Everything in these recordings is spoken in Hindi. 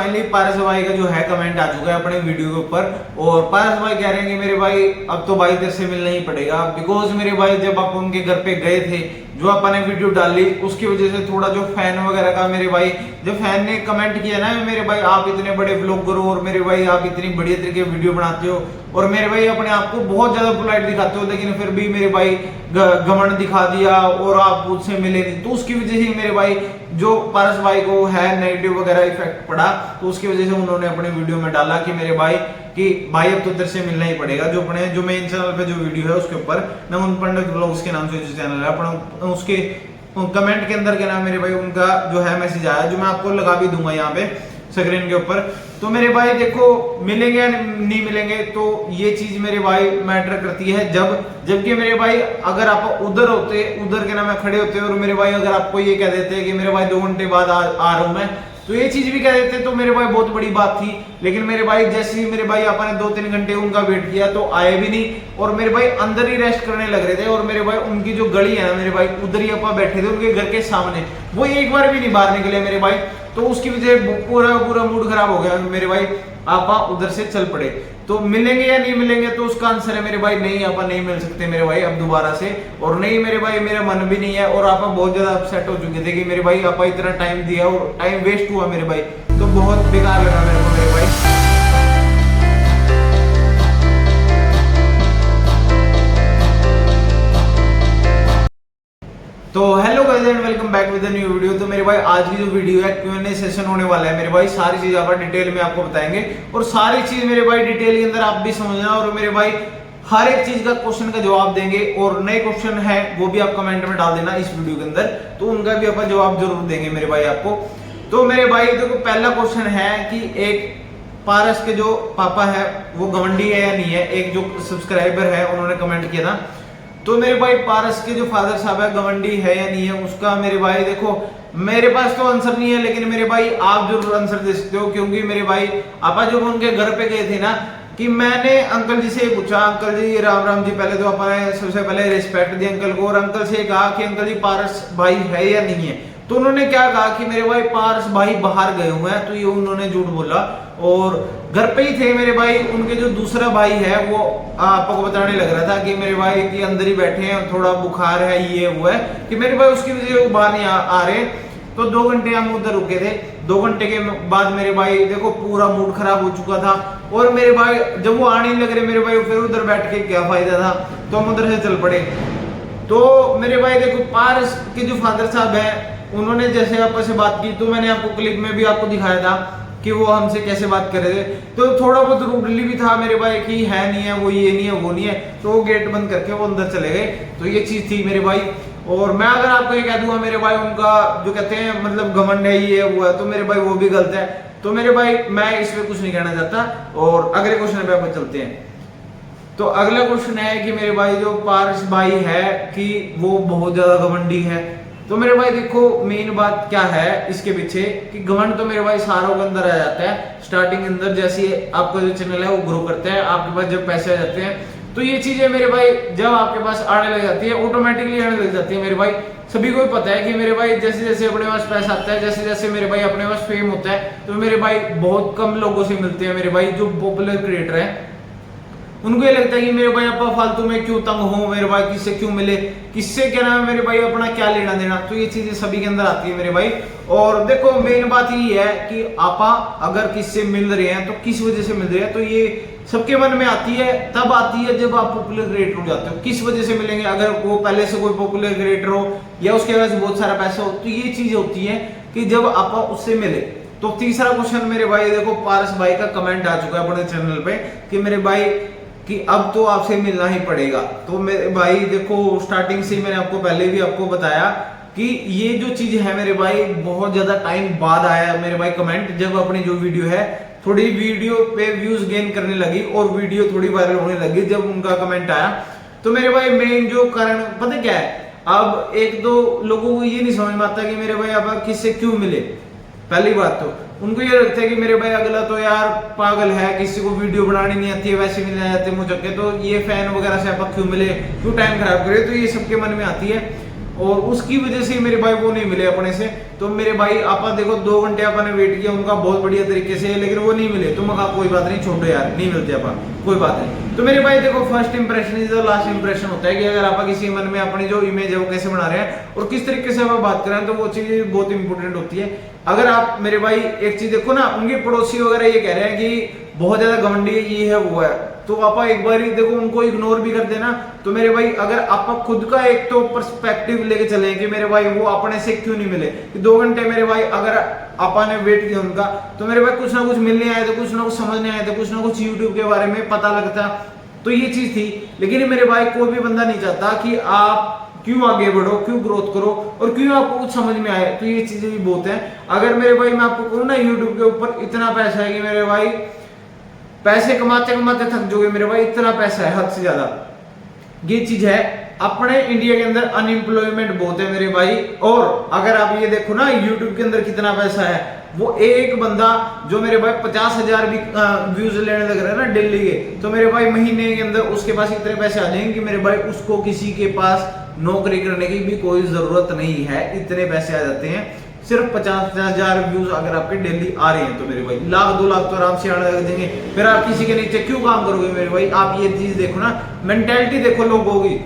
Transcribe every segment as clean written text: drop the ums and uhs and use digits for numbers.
फाइनली पारस भाई का जो है कमेंट आ चुका है अपने वीडियो के ऊपर। और पारस भाई कह रहे हैं कि मेरे भाई अब तो भाई तेरे से मिलना ही पड़ेगा, बिकॉज मेरे भाई जब आप उनके घर पे गए थे, जो अपन ने वीडियो डाली उसकी वजह से थोड़ा जो फैन वगैरह का मेरे भाई, जो फैन ने कमेंट किया ना मेरे भाई आप इतने बड़े व्लॉगर हो और मेरे भाई आप इतनी बढ़िया तरीके वीडियो बनाते हो और मेरे भाई अपने आप को बहुत ज्यादा पोलाइट दिखाते हो, लेकिन फिर भी मेरे भाई घमंड दिखा दिया और आप मुझसे मिले नहीं। तो उसकी वजह से मेरे भाई जो पारस भाई को है नेगेटिव वगैरह इफेक्ट पड़ा, तो उसकी वजह से उन्होंने अपने वीडियो में डाला कि मेरे भाई कि भाई अब तो तेरे से मिलना ही पड़ेगा। जो अपने जो मेन चैनल पे जो वीडियो है उसके ऊपर नमन पंडित ब्लॉग्स के नाम से जो चैनल है अपना, उसके कमेंट के अंदर क्या नाम मेरे भाई उनका जो है मैसेज आया, जो मैं आपको लगा भी दूंगा यहाँ पे स्क्रीन के ऊपर। तो मेरे भाई देखो मिलेंगे या नहीं मिलेंगे तो ये चीज मेरे भाई मैटर करती है जबकि मेरे भाई अगर आप उधर होते, उधर के नाम खड़े होते और मेरे भाई अगर आपको ये कह देते कि मेरे भाई 2 घंटे बाद आ रहा हूं मैं, तो ये चीज भी कह देते तो मेरे भाई बहुत बड़ी बात थी। लेकिन मेरे भाई जैसे ही मेरे भाई आपने 2-3 घंटे उनका वेट किया तो आए भी नहीं और मेरे भाई अंदर ही रेस्ट करने लग रहे थे और मेरे भाई उनकी जो गली है ना मेरे भाई उधर ही आप बैठे थे उनके घर के सामने, वो एक बार भी नहीं बाहर निकले मेरे भाई। तो उसकी वजह से पूरा मूड खराब हो गया मेरे भाई, आपा उधर से चल पड़े। तो मिलेंगे या नहीं मिलेंगे तो उसका आंसर है मेरे भाई नहीं, आपा नहीं मिल सकते मेरे भाई अब दोबारा से। और नहीं मेरे भाई मेरा मन भी नहीं है और आपा बहुत ज्यादा अपसेट हो चुके थे कि मेरे भाई आपा इतना टाइम दिया और टाइम वेस्ट हुआ मेरे भाई, तो बहुत बेकार लगा मेरे को मेरे भाई। तो hello guys and welcome back with a new video. तो मेरे भाई आज की जो वीडियो है Q&A सेशन होने वाला है मेरे भाई, सारी चीज आप डिटेल में आपको बताएंगे और सारी चीज मेरे भाई डिटेल के अंदर आप भी समझना और मेरे भाई हर एक चीज का क्वेश्चन का जवाब देंगे और नए क्वेश्चन है वो भी आप कमेंट में डाल देना इस वीडियो के अंदर, तो उनका भी अपन जवाब जरूर देंगे मेरे भाई आपको। तो मेरे भाई देखो पहला क्वेश्चन है कि एक पारस के जो पापा है वो घमंडी है या नहीं है, एक जो सब्सक्राइबर है उन्होंने कमेंट किया था। तो मेरे भाई पारस के जो फादर साहब है घमंडी है या नहीं है उसका मेरे भाई देखो मेरे पास तो आंसर नहीं है, लेकिन मेरे भाई आप जरूर आंसर दे सकते हो, क्योंकि मेरे भाई आपा जब उनके घर पे गए थे ना कि मैंने अंकल जी से पूछा, अंकल जी राम राम जी, पहले तो अपने सबसे पहले रिस्पेक्ट दी अंकल को और अंकल से कहा कि अंकल जी पारस भाई है या नहीं है। तो उन्होंने क्या कहा कि मेरे भाई पारस भाई बाहर गए हुए हैं, तो ये उन्होंने झूठ बोला और घर पे ही थे मेरे भाई। उनके जो दूसरा भाई है वो आपको बताने लग रहा था कि मेरे भाई के अंदर ही बैठे हैं, थोड़ा बुखार है ये वो है कि मेरे भाई उसकी वजह से बाहर नहीं आ रहे। तो 2 घंटे हम उधर रुके थे, 2 घंटे के बाद मेरे भाई देखो पूरा मूड खराब हो चुका था और मेरे भाई जब वो आने लग रहे मेरे भाई फिर उधर बैठ के क्या फायदा था, तो हम उधर से चल पड़े। तो मेरे भाई देखो पारस के जो फादर साहब है उन्होंने जैसे आपस से बात की, तो मैंने आपको क्लिप में भी आपको दिखाया था कि वो हमसे कैसे बात कर रहे थे। तो थोड़ा बहुत रूडली भी था मेरे भाई कि है नहीं है वो, ये नहीं है वो नहीं है, तो वो गेट बंद करके वो अंदर चले गए। तो ये चीज थी मेरे भाई। और मैं अगर आपको ये कह दूंगा मेरे भाई उनका जो कहते हैं मतलब घमंड है ये वो है, तो मेरे भाई वो भी गलत है। तो मेरे भाई मैं इस पे कुछ नहीं कहना चाहता और अगले क्वेश्चन पे आप चलते हैं। तो अगला क्वेश्चन है कि मेरे भाई जो पारस भाई है कि वो बहुत ज्यादा घमंडी है। तो मेरे भाई देखो मेन बात क्या है इसके पीछे कि घमंड तो मेरे भाई सारों के अंदर आ जाता है स्टार्टिंग के अंदर, जैसे आपका जो चैनल है वो ग्रो करता है, आपके पास जब पैसे आ जाते हैं तो ये चीजें मेरे भाई जब आपके पास आने लग जाती है ऑटोमेटिकली आने लग जाती है मेरे भाई। सभी को पता है कि मेरे भाई जैसे जैसे अपने पास पैसा आता है, जैसे जैसे मेरे भाई अपने पास फेम होता है, तो मेरे भाई बहुत कम लोगों से मिलते हैं मेरे भाई जो पॉपुलर क्रिएटर है। उनको ये लगता है कि मेरे भाई अपा फालतू में क्यों तंग हो, मेरे भाई किससे क्यों मिले, किससे क्या नाम है मेरे भाई अपना क्या लेना देना। तो ये चीजें सभी के अंदर आती है मेरे भाई। और देखो मेन बात ये है कि आपा अगर किससे मिल रहे हैं तो किस वजह से मिल रहे हैं, तो ये सबके मन में आती है, तब आती है जब आप पॉपुलर क्रिएटर हो जाते हो। किस वजह से मिलेंगे, अगर वो पहले से कोई पॉपुलर क्रिएटर हो या उसके पास बहुत सारा पैसा हो, तो ये चीज होती है कि जब आपा उससे मिले। तो तीसरा क्वेश्चन मेरे भाई देखो पारस भाई का कमेंट आ चुका है अपने चैनल पे कि मेरे भाई कि अब तो आपसे मिलना ही पड़ेगा। तो मेरे भाई देखो स्टार्टिंग से मैंने आपको पहले भी आपको बताया कि ये जो चीज है मेरे भाई बहुत ज्यादा टाइम बाद आया मेरे भाई कमेंट, जब अपनी जो वीडियो है थोड़ी वीडियो पे व्यूज गेन करने लगी और वीडियो थोड़ी वायरल होने लगी, जब उनका कमेंट आया। तो मेरे भाई मेन जो कारण पता क्या है, अब 1-2 लोगों को ये नहीं समझ में आता कि मेरे भाई अब किससे क्यों मिले। पहली बात तो उनको ये लगता है कि मेरे भाई अगला तो यार पागल है, किसी को वीडियो बनानी नहीं आती है, वैसे मिलने जाते मुझे के, तो ये फैन वगैरह से आप क्यों मिले, क्यों टाइम खराब करे, तो ये सबके मन में आती है। और उसकी वजह से मेरे भाई वो नहीं मिले अपने से। तो मेरे भाई आप देखो 2 घंटे अपने वेट किया उनका बहुत बढ़िया तरीके से, लेकिन वो नहीं मिले। तो मैं कहा कोई बात नहीं, छोड़ो यार, नहीं मिलते अपन, कोई बात नहीं। तो मेरे भाई देखो first impression is the last impression होता है कि अगर आप किसी मन में अपनी जो इमेज है वो कैसे बना रहे हैं और किस तरीके से आप बात कर रहे हैं, तो वो चीज बहुत इंपॉर्टेंट होती है। अगर आप मेरे भाई एक चीज देखो ना, उनके पड़ोसी वगैरह ये कह रहे हैं कि बहुत ज्यादा घमंडी है, ये है वो है, तो आप एक बार ही देखो उनको इग्नोर भी कर देना। तो मेरे भाई अगर आप खुद का एक तो पर्सपेक्टिव लेके चले कि मेरे भाई वो अपने से क्यों नहीं मिले, कि 2 घंटे मेरे भाई अगर आपने वेट किया उनका, तो मेरे भाई कुछ ना कुछ मिलने आए थे, कुछ ना कुछ समझने आए थे, कुछ ना कुछ यूट्यूब के बारे में पता लगता, तो ये चीज थी। लेकिन मेरे भाई कोई भी बंदा नहीं चाहता कि आप क्यों आगे बढ़ो, क्यों ग्रोथ करो और क्यों आपको कुछ समझ में आए, तो ये चीजें भी बहुत है। अगर मेरे भाई मैं आपको कहूँ ना, यूट्यूब के ऊपर इतना पैसा है कि मेरे भाई पैसे कमाते कमाते थक जाओगे मेरे भाई, इतना पैसा है हद से ज्यादा। ये चीज है, अपने इंडिया के अंदर अनएम्प्लॉयमेंट बहुत है मेरे भाई। और अगर आप ये देखो ना यूट्यूब के अंदर कितना पैसा है, वो एक बंदा जो मेरे भाई 50,000 भी व्यूज लेने लग रहा है ना डेली के, तो मेरे भाई महीने के अंदर उसके पास इतने पैसे आ जाएंगे कि मेरे भाई उसको किसी के पास नौकरी करने की भी कोई जरूरत नहीं है, इतने पैसे आ जाते हैं। सिर्फ 50,000 व्यूज अगर आपके डेली आ रहे हैं तो मेरे भाई 1,00,000 2 लाख तो आराम से आने लग जाएंगे। फिर आप किसी के नीचे क्यों काम करोगे मेरे भाई? आप ये चीज देखो ना, मेंटेलिटी देखो लोगों की।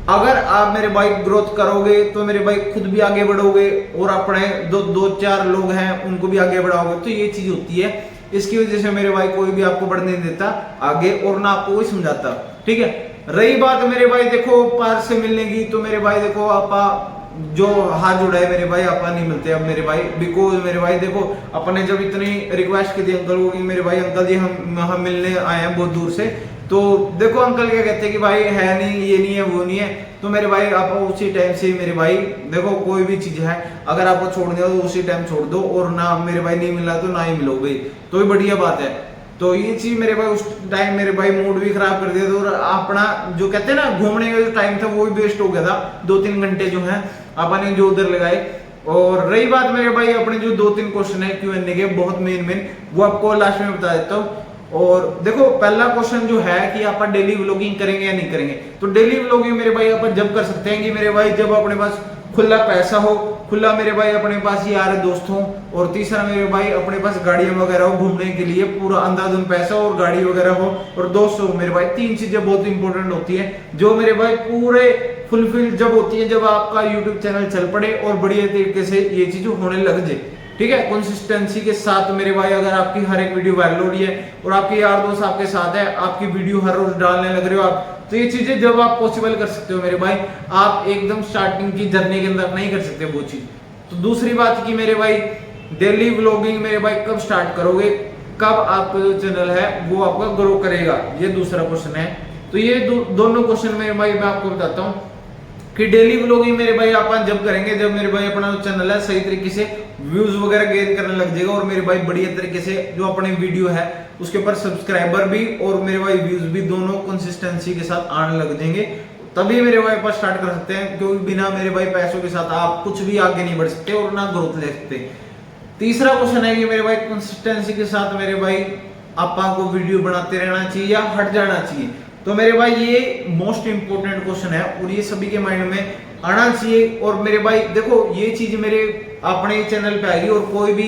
अगर आप मेरे भाई ग्रोथ करोगे तो मेरे भाई खुद भी आगे बढ़ोगे और अपने दो चार लोग हैं उनको भी आगे बढ़ाओगे, तो ये चीज होती है। इसकी वजह से मेरे भाई कोई भी आपको बढ़ने नहीं देता आगे और ना आपको कोई समझाता, ठीक है। रही बात मेरे भाई देखो पार से मिलने की, तो मेरे भाई देखो आप जो हाथ जुड़ा है मेरे भाई आपा नहीं मिलते अब मेरे भाई, बिकॉज मेरे भाई देखो अपने जब इतनी रिक्वेस्ट की थी अंकल को कि मेरे भाई अंकल जी हम मिलने आए हैं बहुत दूर से, तो देखो अंकल क्या कहते हैं कि भाई है नहीं, ये नहीं है, वो नहीं है। तो मेरे भाई आप उसी टाइम से मेरे भाई देखो कोई भी चीज है अगर आपको छोड़नी हो तो उसी टाइम छोड़ दो, और ना मेरे भाई नहीं मिला तो ना ही मिलोगे, तो ये बढ़िया बात है। तो ये चीज मेरे भाई उस टाइम मेरे भाई मूड भी खराब कर दिया था, और अपना जो कहते हैं ना घूमने का जो टाइम था वो भी वेस्ट हो गया था। 2-3 घंटे जो है आपने जो उधर लगाए। और रही बात मेरे भाई अपने जो 2-3 क्वेश्चन है Q&A के, बहुत मेन वो आपको लास्ट में बता देता हूँ। और देखो पहला क्वेश्चन जो है कि आप डेली व्लॉगिंग करेंगे या नहीं करेंगे, तो डेली व्लॉगिंग मेरे भाई आप जब कर सकते हैं कि मेरे भाई जब अपने पास खुला पैसा हो, खुला मेरे भाई अपने पास यार दोस्त हो, और तीसरा मेरे भाई अपने पास गाड़ियां वगैरह हो घूमने के लिए, पूरा अंधाधुंध पैसा और गाड़ी वगैरह हो और दोस्त हो मेरे भाई। 3 चीजें बहुत इंपॉर्टेंट होती है जो मेरे भाई पूरे फुलफिल जब होती है जब आपका यूट्यूब चैनल चल पड़े और बढ़िया तरीके से ये चीज होने लग जाए, ठीक है। कंसिस्टेंसी के साथ मेरे भाई अगर आपकी हर एक वीडियो वायरल हो रही है और आपके यार दोस्त आपके साथ है, आपकी वीडियो हर रोज डालने लग रहे हो आप, तो ये चीजें जब आप पॉसिबल कर सकते हो मेरे भाई, आप एकदम स्टार्टिंग की जर्नी के अंदर नहीं कर सकते वो चीज। तो दूसरी बात की मेरे भाई डेली व्लॉगिंग मेरे भाई कब स्टार्ट करोगे, कब आपका जो चैनल है वो आपका ग्रो करेगा, ये दूसरा क्वेश्चन है। तो ये दोनों क्वेश्चन मेरे भाई मैं आपको बताता हूँ कि डेली व्लॉगिंग मेरे भाई अपन जब करेंगे जब मेरे भाई अपना चैनल है सही तरीके से व्यूज वगैरह गेन करने लग जाएगा, और मेरे भाई बढ़िया तरीके से जो अपने वीडियो है उसके ऊपर सब्सक्राइबर भी और मेरे भाई व्यूज भी दोनों कंसिस्टेंसी के साथ आने लग जाएंगे, तभी मेरे भाई पर स्टार्ट कर सकते हैं। क्योंकि बिना मेरे भाई पैसों के साथ आप कुछ भी आगे नहीं बढ़ सकते और ना ग्रोथ ले सकते। तीसरा क्वेश्चन है कि मेरे भाई कंसिस्टेंसी के साथ मेरे भाई आपा को वीडियो बनाते रहना चाहिए या हट जाना चाहिए। तो मेरे भाई ये मोस्ट इंपोर्टेंट क्वेश्चन है और ये सभी के माइंड में आना चाहिए। और मेरे भाई देखो ये चीज मेरे अपने चैनल पे आएगी, और कोई भी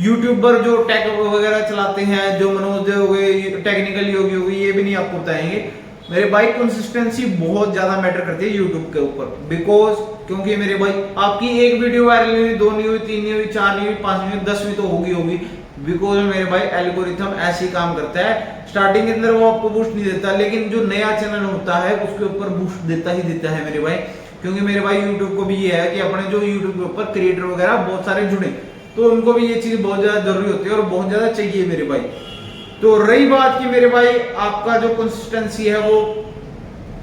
यूट्यूबर जो टेक वगैरह चलाते हैं, जो मनोज हो गए, टेक्निकल योगी हो गए, ये भी नहीं आपको बताएंगे। मेरे भाई कंसिस्टेंसी बहुत ज्यादा मैटर करती है यूट्यूब के ऊपर, बिकॉज क्योंकि मेरे भाई आपकी एक वीडियो वायरल नहीं हुई, 2 नहीं हुई, 3 नहीं हुई, 4 नहीं हुई, 5 नहीं हुई, 10वीं तो होगी, बिकॉज मेरे भाई एल्गोरिथम ऐसे ही काम करता है। स्टार्टिंग के अंदर वो आपको बूस्ट नहीं देता, लेकिन जो नया चैनल होता है उसके ऊपर बूस्ट देता ही देता है मेरे भाई। क्योंकि मेरे भाई यूट्यूब को भी ये है कि अपने जो यूट्यूब के ऊपर क्रिएटर वगैरह बहुत सारे जुड़े, तो उनको भी ये चीज बहुत ज्यादा जरूरी होती है और बहुत ज्यादा चाहिए मेरे भाई। तो रही बात की मेरे भाई आपका जो कंसिस्टेंसी है वो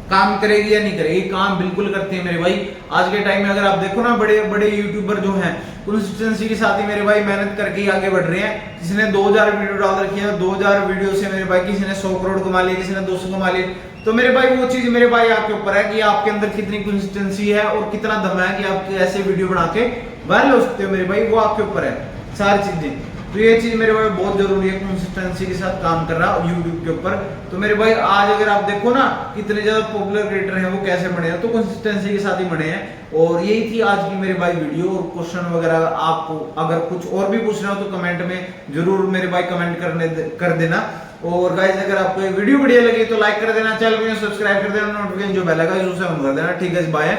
काम करेगी या नहीं करेगी, काम बिल्कुल करते हैं मेरे भाई। आज के टाइम में अगर आप देखो ना बड़े बड़े यूट्यूबर जो हैं कंसिस्टेंसी के साथ ही मेरे भाई मेहनत करके आगे बढ़ रहे हैं। किसी ने 2000 वीडियो डाल रखी है, 2000 वीडियो से मेरे भाई किसी ने 100 करोड़ कमा लिया, किसी ने 200 कमा लिया। तो मेरे भाई वो चीज मेरे भाई आपके ऊपर है कि आपके अंदर कितनी कंसिस्टेंसी है और कितना दम है कि आप ऐसे वीडियो बना के वायरल हो सकते हो मेरे भाई, वो आपके ऊपर है सारी चीजें। तो ये चीज मेरे भाई बहुत जरूरी है, कंसिस्टेंसी के साथ काम कर रहा यूट्यूब के ऊपर। तो मेरे भाई आज अगर आप देखो ना कितने ज्यादा पॉपुलर क्रिएटर हैं वो कैसे बने हैं, तो कंसिस्टेंसी के साथ ही बने हैं। और यही थी आज की मेरे भाई वीडियो। और क्वेश्चन वगैरह आपको अगर कुछ और भी पूछना हो तो कमेंट में जरूर मेरे भाई कमेंट कर देना। और गाइस अगर आपको ये वीडियो बढ़िया लगी तो लाइक कर देना, चैनल को सब्सक्राइब कर देना, नोटिफिकेशन जो बेल आइकन है उसे ऑन कर देना। ठीक है, बाय।